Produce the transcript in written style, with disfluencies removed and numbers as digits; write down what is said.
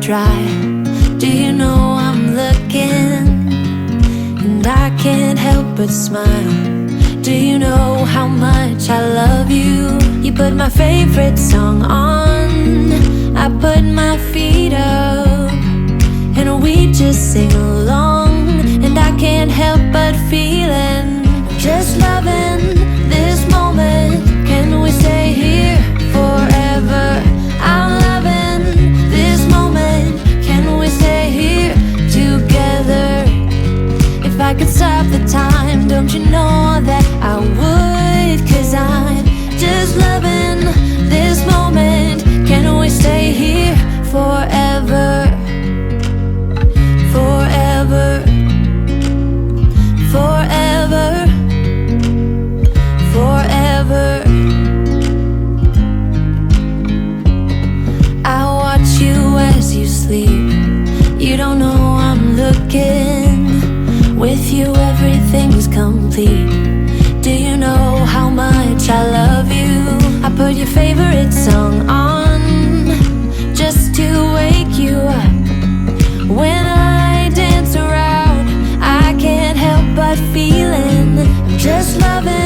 dry. Do you know I'm looking? And I can't help but smile. Do you know how much I love you? You put my favorite song on, I put my feet up, and we just sing along. And I can't help but feeling, just loving this moment. Can we stay here forever? I'm loving this moment. Can we stay here together? If I could stop the time, don't you know that I would? 'Cause I'm just loving this moment. Can we stay here forever? Forever, forever, forever. I watch you as you sleep. You don't know I'm looking. With you everything's complete. Do you know how much I love you? I put your favorite song on just to wake you up. When I dance around, I can't help but feeling, I'm just loving